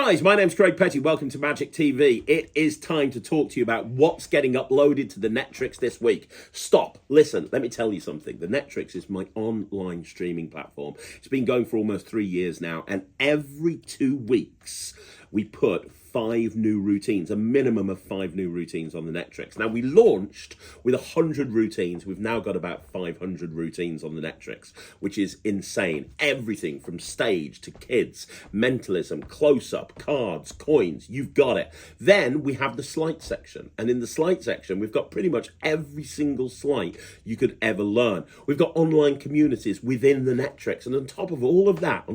guys, my name's Craig Petty. Welcome to Magic TV. It is time to talk to you about what's getting uploaded to the Netrix this week. Stop, listen, let me tell you something. The Netrix is my online streaming platform. It's been going for almost 3 years now, and every 2 weeks we put 5 new routines, a minimum of 5 new routines on the Netrix. Now, we launched with 100 routines. We've now got about 500 routines on the Netrix, which is insane. Everything from stage to kids, mentalism, close-up, cards, coins, you've got it. Then we have the sleight section. And in the sleight section, we've got pretty much every single sleight you could ever learn. We've got online communities within the Netrix. And on top of all of that,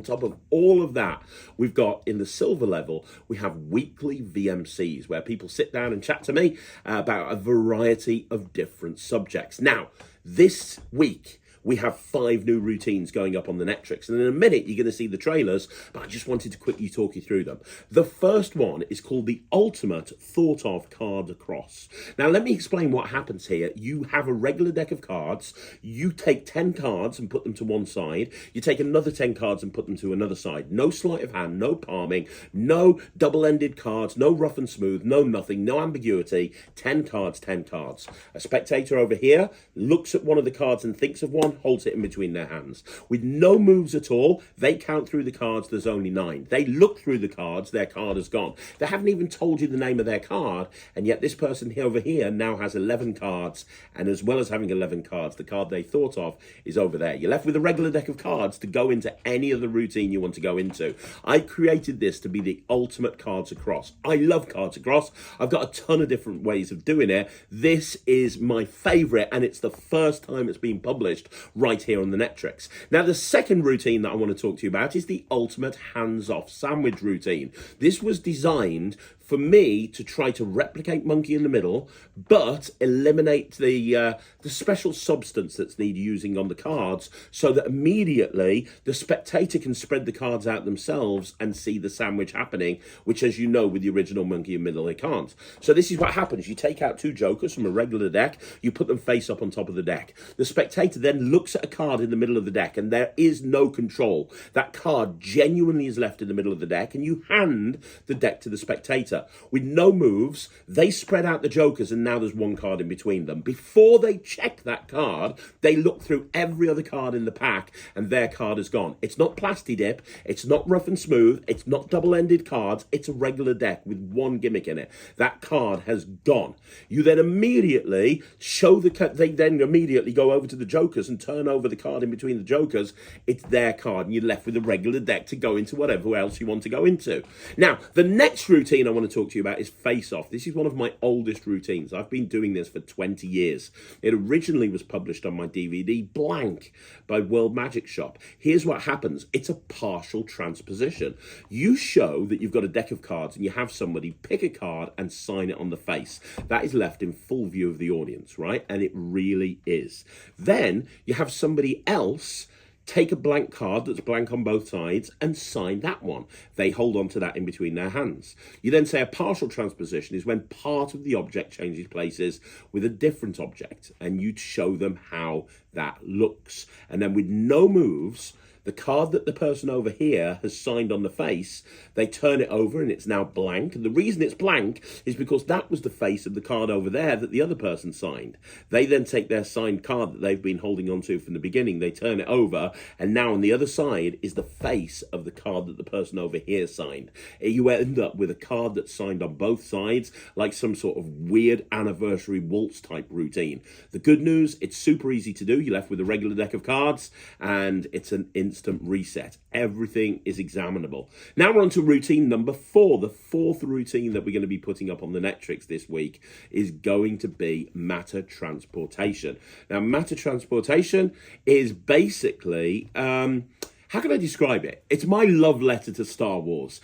we've got in the silver level, we have weekly VMCs where people sit down and chat to me about a variety of different subjects. Now, this week, we have 5 new routines going up on the Netrix. And in a minute, you're going to see the trailers, but I just wanted to quickly talk you through them. The first one is called the Ultimate Thought Of Card Across. Now, let me explain what happens here. You have a regular deck of cards. You take 10 cards and put them to one side. You take another 10 cards and put them to another side. No sleight of hand, no palming, no double-ended cards, no rough and smooth, no nothing, no ambiguity. 10 cards, 10 cards. A spectator over here looks at one of the cards and thinks of one, holds it in between their hands. With no moves at all, they count through the cards, there's only 9. They look through the cards, their card is gone. They haven't even told you the name of their card, and yet this person over here now has 11 cards, and as well as having 11 cards, the card they thought of is over there. You're left with a regular deck of cards to go into any other routine you want to go into. I created this to be the ultimate cards across. I love cards across. I've got a ton of different ways of doing it. This is my favorite, and it's the first time it's been published right here on the Netrix. Now, the second routine that I want to talk to you about is the ultimate hands-off sandwich routine. This was designed for me to try to replicate Monkey in the Middle, but eliminate the special substance that's needed using on the cards, so that immediately the spectator can spread the cards out themselves and see the sandwich happening, which, as you know, with the original Monkey in the Middle, they can't. So this is what happens. You take out 2 jokers from a regular deck, you put them face up on top of the deck. The spectator then looks at a card in the middle of the deck, and there is no control. That card genuinely is left in the middle of the deck, and you hand the deck to the spectator. With no moves, they spread out the jokers, and now there's 1 card in between them. Before they check that card, they look through every other card in the pack, and their card is gone. It's not plasti dip, it's not rough and smooth, it's not double-ended cards, it's a regular deck with 1 gimmick in it. That card has gone. You then immediately show they then immediately go over to the jokers and turn over the card in between the jokers. It's their card, and you're left with a regular deck to go into whatever else you want to go into. Now, the next routine I want to talk to you about is Face Off. This is one of my oldest routines. I've been doing this for 20 years. It originally was published on my DVD blank by World Magic Shop. Here's what happens. It's a partial transposition. You show that you've got a deck of cards and you have somebody pick a card and sign it on the face. That is left in full view of the audience, right? And it really is. Then you have somebody else take a blank card that's blank on both sides and sign that one. They hold on to that in between their hands. You then say a partial transposition is when part of the object changes places with a different object, and you show them how that looks. And then with no moves, the card that the person over here has signed on the face, they turn it over and it's now blank. And the reason it's blank is because that was the face of the card over there that the other person signed. They then take their signed card that they've been holding on to from the beginning, they turn it over, and now on the other side is the face of the card that the person over here signed. You end up with a card that's signed on both sides, like some sort of weird anniversary waltz type routine. The good news, it's super easy to do. You're left with a regular deck of cards, and it's an instant reset. Everything is examinable. Now we're on to routine number 4. The 4th routine that we're going to be putting up on the Netrix this week is going to be Mattera Transportation. Now, Mattera Transportation is basically how can I describe it? It's my love letter to Star Wars.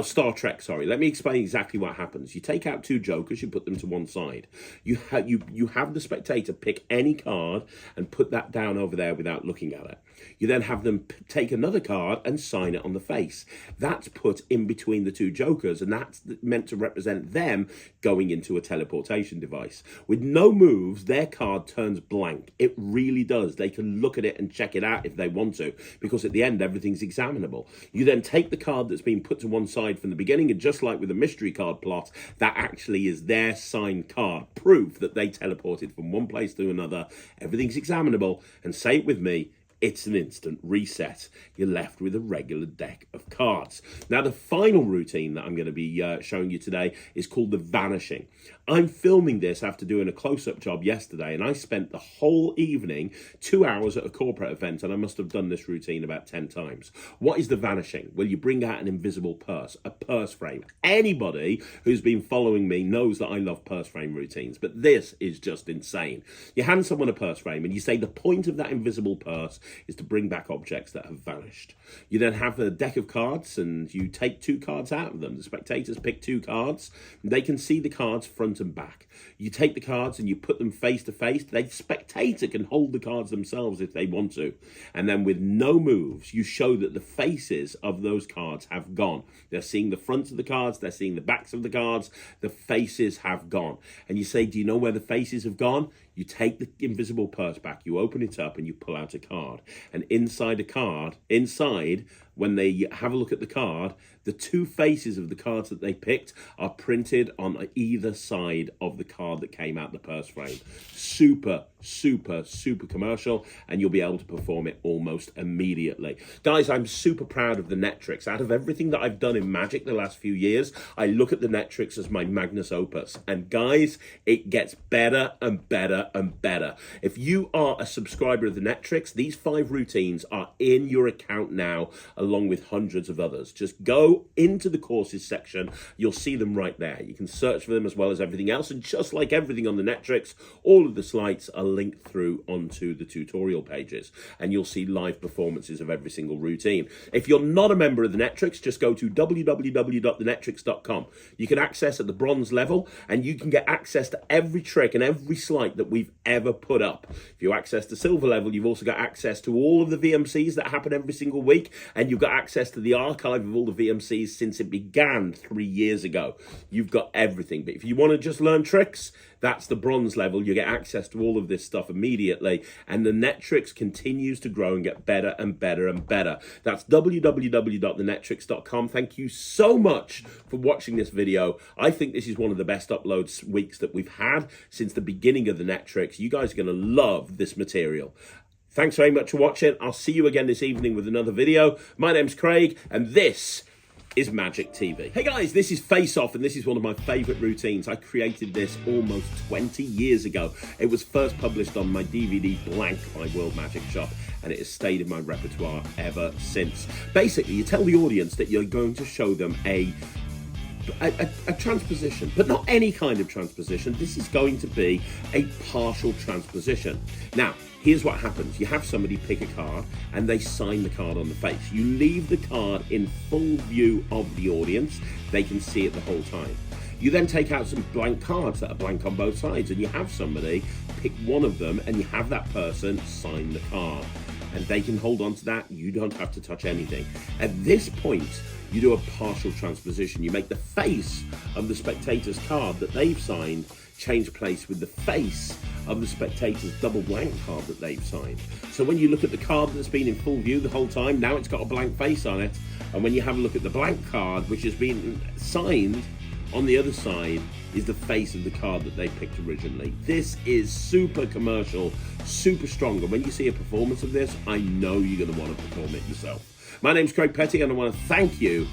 Star Trek, sorry. Let me explain exactly what happens. You take out 2 jokers, you put them to one side. You have the spectator pick any card and put that down over there without looking at it. You then have them take another card and sign it on the face. That's put in between the 2 jokers, and that's meant to represent them going into a teleportation device. With no moves, their card turns blank. It really does. They can look at it and check it out if they want to, because it at the end, everything's examinable. You then take the card that's been put to one side from the beginning, and just like with a mystery card plot, that actually is their signed card, proof that they teleported from one place to another. Everything's examinable, and say it with me, it's an instant reset. You're left with a regular deck of cards. Now, the final routine that I'm going to be showing you today is called the Vanishing. I'm filming this after doing a close-up job yesterday, and I spent the whole evening, 2 hours at a corporate event, and I must have done this routine about 10 times. What is the Vanishing? Well, you bring out an invisible purse, a purse frame. Anybody who's been following me knows that I love purse frame routines, but this is just insane. You hand someone a purse frame, and you say the point of that invisible purse is to bring back objects that have vanished. You then have a deck of cards, and you take 2 cards out of them. The spectators pick 2 cards. They can see the cards front and back. You take the cards and you put them face to face. The spectator can hold the cards themselves if they want to. And then with no moves, you show that the faces of those cards have gone. They're seeing the fronts of the cards. They're seeing the backs of the cards. The faces have gone. And you say, do you know where the faces have gone? You take the invisible purse back, you open it up, and you pull out a card. And inside a card, when they have a look at the card, the 2 faces of the cards that they picked are printed on either side of the card that came out the purse frame. Super, super, super commercial, and you'll be able to perform it almost immediately. Guys, I'm super proud of the Netrix. Out of everything that I've done in Magic the last few years, I look at the Netrix as my magnus opus. And guys, it gets better and better and better. If you are a subscriber of the Netrix, these 5 routines are in your account now, along with hundreds of others. Just go into the courses section. You'll see them right there. You can search for them as well as everything else. And just like everything on the Netrix, all of the slides are linked through onto the tutorial pages. And you'll see live performances of every single routine. If you're not a member of the Netrix, just go to www.thenetrix.com. You can access at the bronze level, and you can get access to every trick and every slide that we've ever put up. If you access the silver level, you've also got access to all of the VMCs that happen every single week, and you've got access to the archive of all the VMCs since it began 3 years ago. You've got everything. But if you want to just learn tricks, that's the bronze level. You get access to all of this stuff immediately, and the Netrix continues to grow and get better and better and better. That's www.thenetrix.com. Thank you so much for watching this video. I think this is one of the best uploads weeks that we've had since the beginning of the Netrix. You guys are going to love this material. Thanks very much for watching. I'll see you again this evening with another video. My name's Craig, and this is Magic TV. Hey guys, this is Face Off, and this is one of my favorite routines. I created this almost 20 years ago. It was first published on my DVD Blank by World Magic Shop, and it has stayed in my repertoire ever since. Basically, you tell the audience that you're going to show them a transposition, but not any kind of transposition. This is going to be a partial transposition. Now, here's what happens. You have somebody pick a card and they sign the card on the face. You leave the card in full view of the audience. They can see it the whole time. You then take out some blank cards that are blank on both sides, and you have somebody pick one of them, and you have that person sign the card. And they can hold on to that. You don't have to touch anything. At this point, you do a partial transposition. You make the face of the spectator's card that they've signed change place with the face of the spectator's double blank card that they've signed. So when you look at the card that's been in full view the whole time, now it's got a blank face on it. And when you have a look at the blank card, which has been signed, on the other side is the face of the card that they picked originally. This is super commercial, super strong. And when you see a performance of this, I know you're going to want to perform it yourself. My name's Craig Petty, and I want to thank you.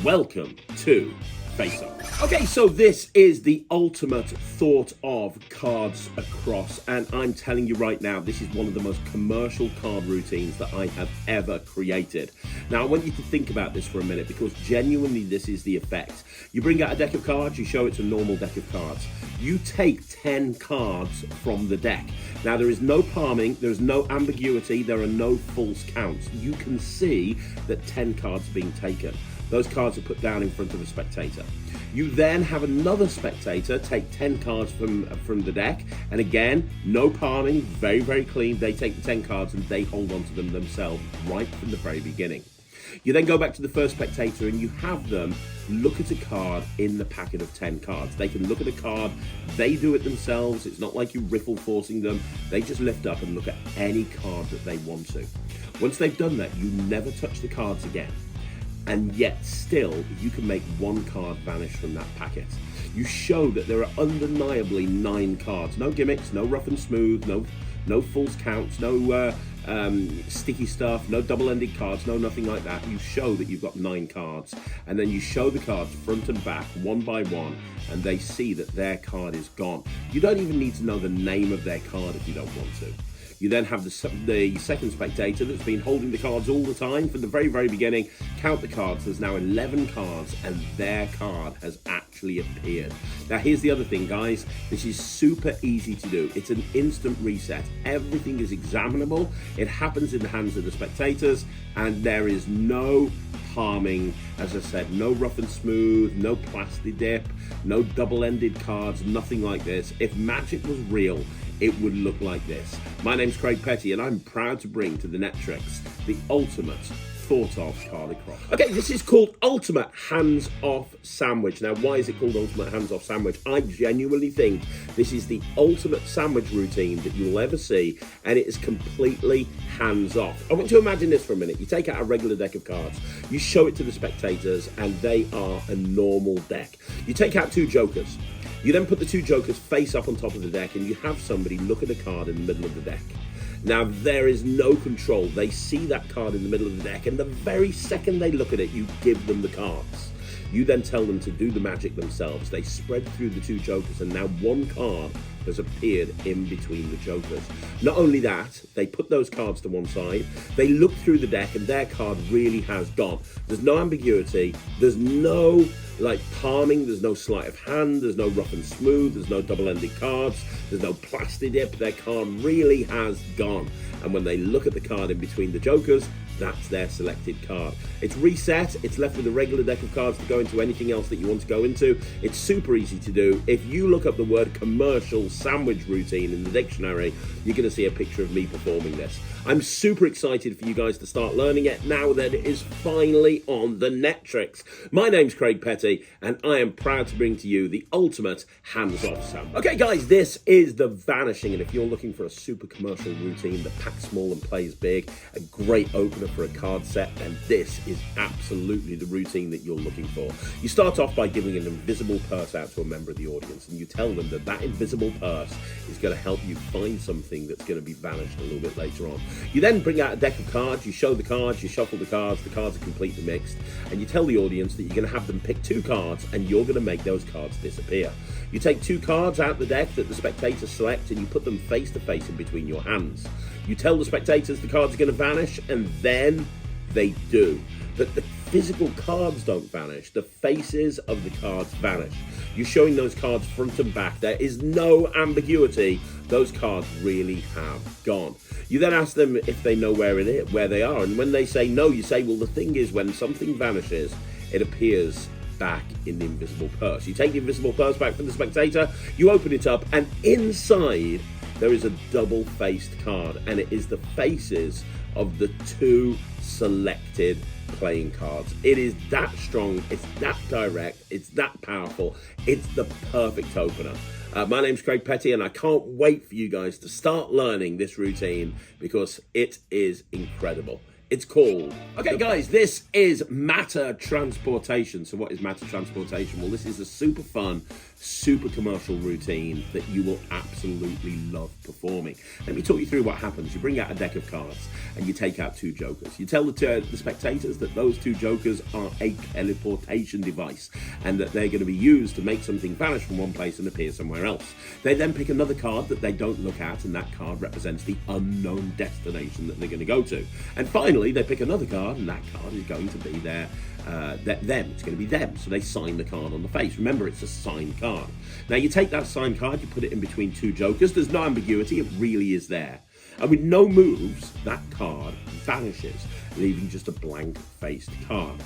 Welcome to Face Off. Okay, so this is the ultimate thought of cards across, and I'm telling you right now, this is one of the most commercial card routines that I have ever created. Now, I want you to think about this for a minute, because genuinely this is the effect. You bring out a deck of cards, you show it's a normal deck of cards. You take 10 cards from the deck. Now, there is no palming, there is no ambiguity, there are no false counts. You can see that 10 cards are being taken. Those cards are put down in front of a spectator. You then have another spectator take 10 cards from the deck, and again, no palming, very, very clean. They take the 10 cards and they hold on to them themselves right from the very beginning. You then go back to the first spectator and you have them look at a card in the packet of 10 cards. They can look at a card, they do it themselves. It's not like you riffle forcing them. They just lift up and look at any card that they want to. Once they've done that, you never touch the cards again. And yet still, you can make one card vanish from that packet. You show that there are undeniably 9 cards. No gimmicks, no rough and smooth, no false counts, no sticky stuff, no double-ended cards, no nothing like that. You show that you've got 9 cards, and then you show the cards front and back, one by one, and they see that their card is gone. You don't even need to know the name of their card if you don't want to. You then have the second spectator that's been holding the cards all the time from the very, very beginning. Count the cards. There's now 11 cards, and their card has actually appeared. Now, here's the other thing, guys. This is super easy to do. It's an instant reset. Everything is examinable. It happens in the hands of the spectators, and there is no palming. As I said, no rough and smooth, no plastic dip, no double-ended cards, nothing like this. If Magic was real, it would look like this. My name's Craig Petty, and I'm proud to bring to the Netrix the ultimate thought-of card across. Okay, this is called Ultimate Hands-Off Sandwich. Now, why is it called Ultimate Hands-Off Sandwich? I genuinely think this is the ultimate sandwich routine that you'll ever see, and it is completely hands-off. I want you to imagine this for a minute. You take out a regular deck of cards, you show it to the spectators, and they are a normal deck. You take out 2 jokers. You then put the 2 jokers face up on top of the deck, and you have somebody look at a card in the middle of the deck. Now, there is no control. They see that card in the middle of the deck, and the very second they look at it, you give them the cards. You then tell them to do the magic themselves. They spread through the 2 jokers, and now 1 card has appeared in between the jokers. Not only that, they put those cards to one side, they look through the deck, and their card really has gone. There's no ambiguity, there's no palming, there's no sleight of hand, there's no rough and smooth, there's no double-ended cards, there's no plastic dip. Their card really has gone. And when they look at the card in between the jokers, that's their selected card. It's reset, it's left with a regular deck of cards to go into anything else that you want to go into. It's super easy to do. If you look up the word commercial sandwich routine in the dictionary, you're going to see a picture of me performing this. I'm super excited for you guys to start learning it now that it is finally on the Netrix. My name's Craig Petty, and I am proud to bring to you the ultimate hands-off sandwich. Okay, guys, this is the Vanishing, and if you're looking for a super commercial routine that packs small and plays big, a great opener for a card set, then this is absolutely the routine that you're looking for. You start off by giving an invisible purse out to a member of the audience, and you tell them that that invisible purse is going to help you find something that's going to be vanished a little bit later on. You then bring out a deck of cards, you show the cards, you shuffle the cards are completely mixed, and you tell the audience that you're going to have them pick 2 cards, and you're going to make those cards disappear. You take 2 cards out the deck that the spectators select, and you put them face to face in between your hands. You tell the spectators the cards are going to vanish, and then they do. But the physical cards don't vanish. The faces of the cards vanish. You're showing those cards front and back. There is no ambiguity. Those cards really have gone. You then ask them if they know where they are. And when they say no, you say, well, the thing is, when something vanishes, it appears back in the invisible purse. You take the invisible purse back from the spectator, you open it up, and inside there is a double-faced card, and it is the faces of the 2 selected playing cards. It is that strong, it's that direct, it's that powerful, it's the perfect opener. My name's Craig Petty, and I can't wait for you guys to start learning this routine because it is incredible. It's called... Okay, guys, this is Mattera Transportation. So what is Mattera Transportation? Well, this is a super fun, super commercial routine that you will absolutely love performing. Let me talk you through what happens. You bring out a deck of cards and you take out 2 jokers. You tell the spectators that those 2 jokers are a teleportation device and that they're going to be used to make something vanish from one place and appear somewhere else. They then pick another card that they don't look at, and that card represents the unknown destination that they're going to go to. And finally, they pick another card, and that card is going to be them. It's going to be them. So they sign the card on the face. Remember, it's a signed card. Now, you take that signed card, you put it in between 2 jokers. There's no ambiguity. It really is there. And with no moves, that card vanishes, leaving just a blank-faced card.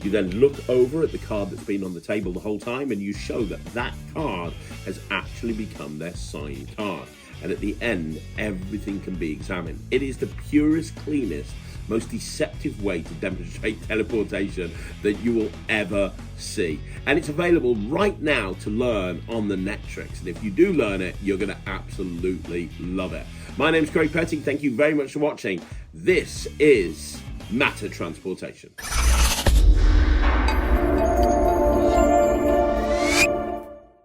You then look over at the card that's been on the table the whole time, and you show that that card has actually become their signed card. And at the end, everything can be examined. It is the purest, cleanest, most deceptive way to demonstrate teleportation that you will ever see. And it's available right now to learn on the Netrix. And if you do learn it, you're going to absolutely love it. My name's Craig Petty. Thank you very much for watching, This is Mattera Transportation.